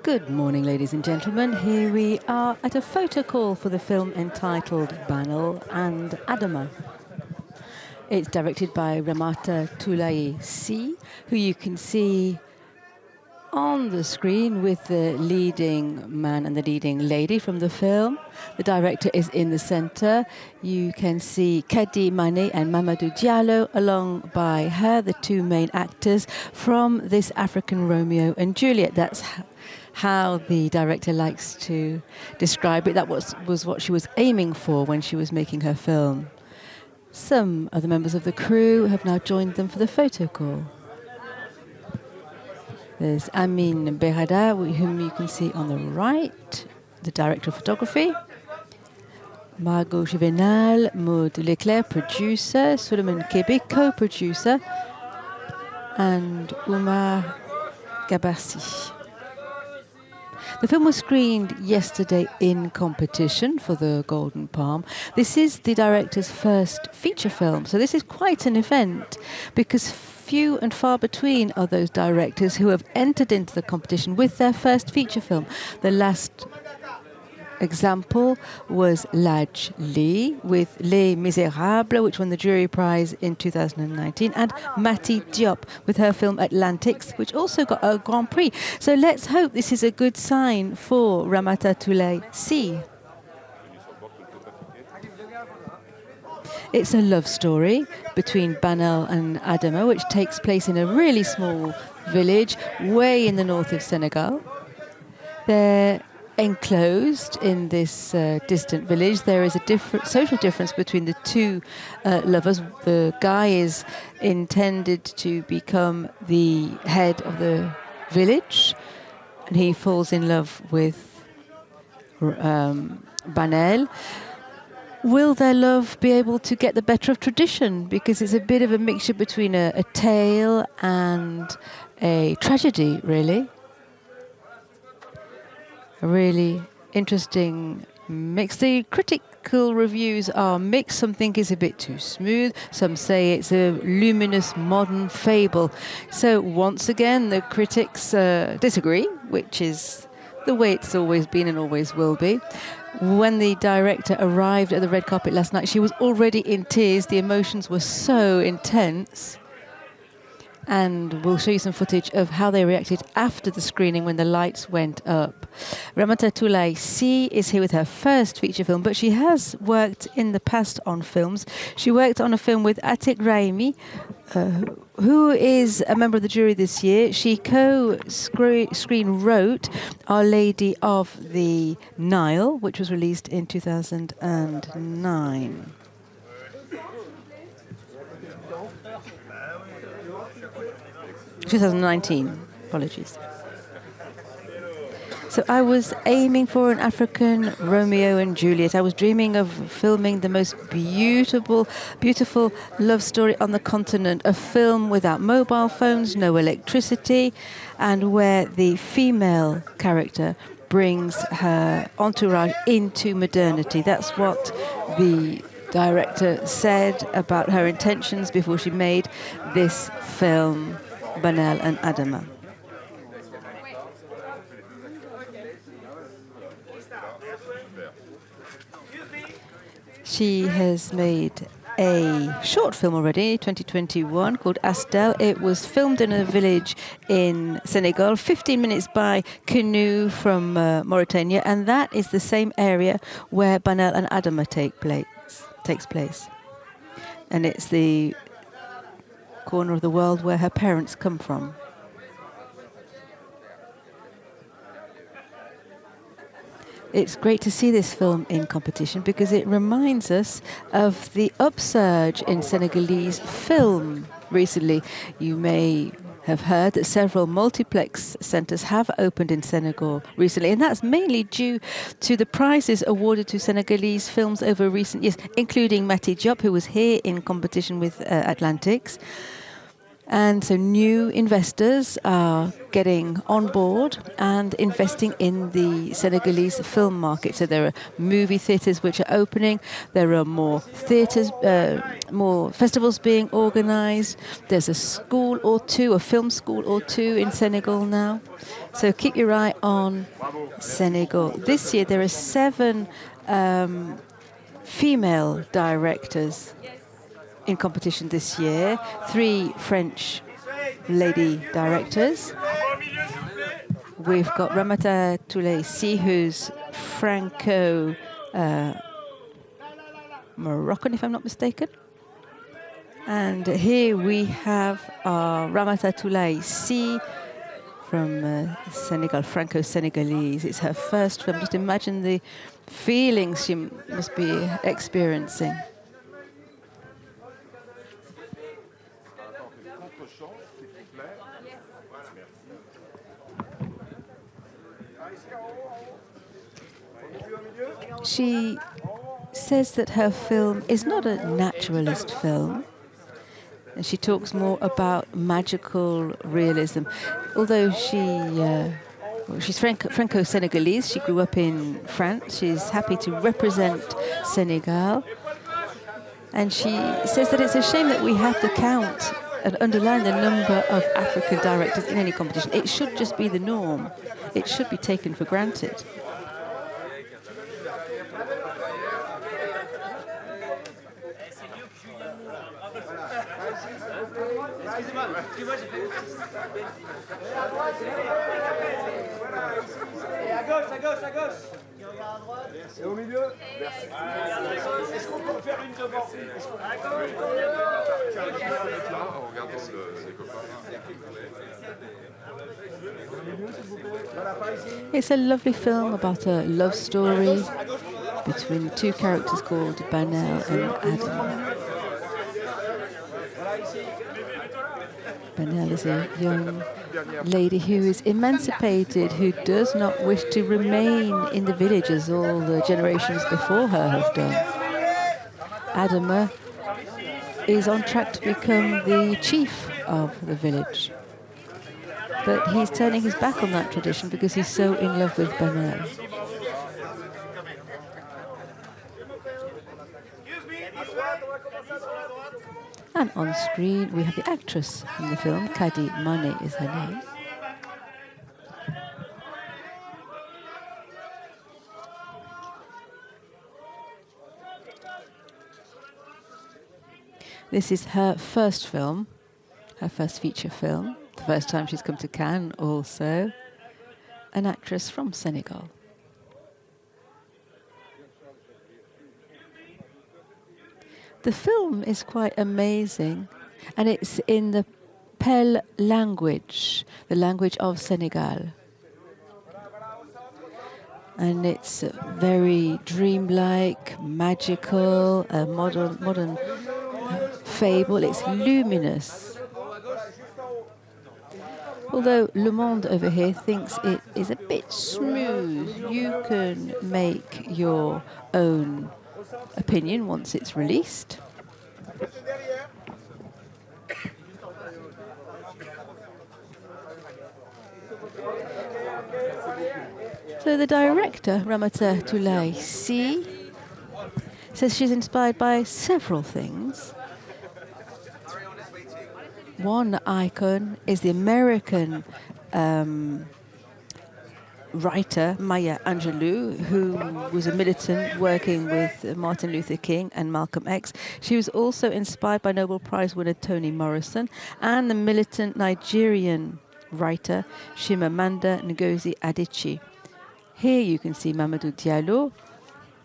Good morning, ladies and gentlemen. Here we are at a photo call for the film entitled Banel and Adama. It's directed by Ramata-Toulaye, who you can see on the screen with the leading man and the leading lady from the film. The director is in the center. You can see Khady and Mamadou Diallo along by her, the two main actors from this African Romeo and Juliet. That's how the director likes to describe it. That was what she was aiming for when she was making her film. Some of the members of the crew have now joined them for the photo call. There's Amin Berada, whom you can see on the right, the director of photography. Margot Juvenal, Maud Leclerc, producer. Suleiman Kebe, co-producer. And Oumar Gabarsi. The film was screened yesterday in competition for the Golden Palm. This is the director's first feature film, so this is quite an event because few and far between are those directors who have entered into the competition with their first feature film. The last example was Laj Lee with Les Miserables, which won the jury prize in 2019, and Mati Diop with her film Atlantics, which also got a Grand Prix. So let's hope this is a good sign for Ramata-Toulaye. It's a love story between Banel and Adama, which takes place in a really small village way in the north of Senegal. They're enclosed in this distant village. There is a social difference between the two lovers. The guy is intended to become the head of the village, and he falls in love with Banel. Will their love be able to get the better of tradition? Because it's a bit of a mixture between a tale and a tragedy, really. A really interesting mix. The critical reviews are mixed. Some think it's a bit too smooth. Some say it's a luminous modern fable. So once again, the critics disagree, which is the way it's always been and always will be. When the director arrived at the red carpet last night, she was already in tears. The emotions were so intense. And we'll show you some footage of how they reacted after the screening when the lights went up. Ramata-Toulaye is here with her first feature film, but she has worked in the past on films. She worked on a film with Atik Raimi, who is a member of the jury this year. She co-screen wrote Our Lady of the Nile, which was released in 2009. Apologies. So I was aiming for an African Romeo and Juliet. I was dreaming of filming the most beautiful love story on the continent. A film without mobile phones, no electricity, and where the female character brings her entourage into modernity. That's what the director said about her intentions before she made this film, Banel and Adama. She has made a short film already, 2021, called Astel. It was filmed in a village in Senegal, 15 minutes by canoe from Mauritania, and that is the same area where Banel and Adama takes place. And it's the corner of the world where her parents come from. It's great to see this film in competition because it reminds us of the upsurge in Senegalese film recently. You may have heard that several multiplex centres have opened in Senegal recently, and that's mainly due to the prizes awarded to Senegalese films over recent years, including Mati Diop, who was here in competition with Atlantics. And so new investors are getting on board and investing in the Senegalese film market. So there are movie theatres which are opening. There are more theatres, more festivals being organised. There's a school or two, a film school or two in Senegal now. So keep your eye on Senegal. This year there are 7 female directors in competition this year, 3 French lady directors. We've got Ramata-Toulaye, who's Franco Moroccan, if I'm not mistaken. And here we have Ramata-Toulaye from Senegal, Franco-Senegalese. It's her first film. Just imagine the feelings she must be experiencing. She says that her film is not a naturalist film. And she talks more about magical realism. Although she's Franco-Senegalese, she grew up in France. She's happy to represent Senegal. And she says that it's a shame that we have to count and underline the number of African directors in any competition. It should just be the norm. It should be taken for granted. À gauche. Et au milieu. Merci. Est-ce qu'on peut faire une devant? En regardant les copains. It's a lovely film about a love story between 2 characters called Banel and Adama. Banel is a young lady who is emancipated, who does not wish to remain in the village as all the generations before her have done. Adama is on track to become the chief of the village. But he's turning his back on that tradition because he's so in love with Banel. And on screen, we have the actress from the film, Khady is her name. This is her first film, her first feature film. The first time she's come to Cannes also. An actress from Senegal. The film is quite amazing, and it's in the Pel language, the language of Senegal. And it's very dreamlike, magical, a modern fable. It's luminous. Although Le Monde over here thinks it is a bit smooth, you can make your own opinion once it's released. So the director, Ramata-Toulaye, says she's inspired by several things. One icon is the American writer Maya Angelou, who was a militant working with Martin Luther King and Malcolm X. She was also inspired by Nobel Prize winner Toni Morrison and the militant Nigerian writer Chimamanda Ngozi Adichie. Here you can see Mamadou Diallo.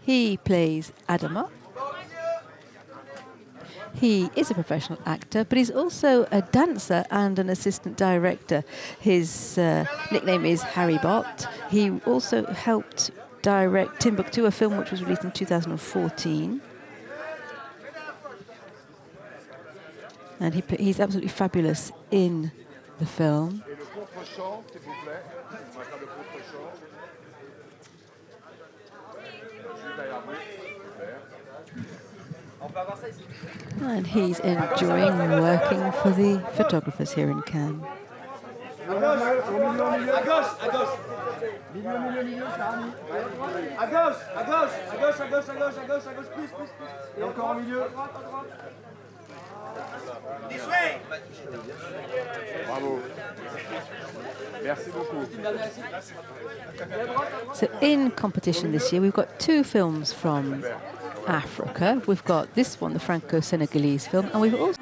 He plays Adama. He is a professional actor, but he's also a dancer and an assistant director. His nickname is Harry Bott. He also helped direct Timbuktu, a film which was released in 2014. And he's absolutely fabulous in the film. And he's enjoying working for the photographers here in Cannes. À gauche, à gauche, à gauche. Milieu, cher ami. À gauche, à gauche, à gauche, à gauche, à gauche, à gauche, à gauche, plus. Et encore au milieu. Bravo. Merci beaucoup. So in competition this year, we've got 2 films from Africa. We've got this one, the Franco-Senegalese film, and we've also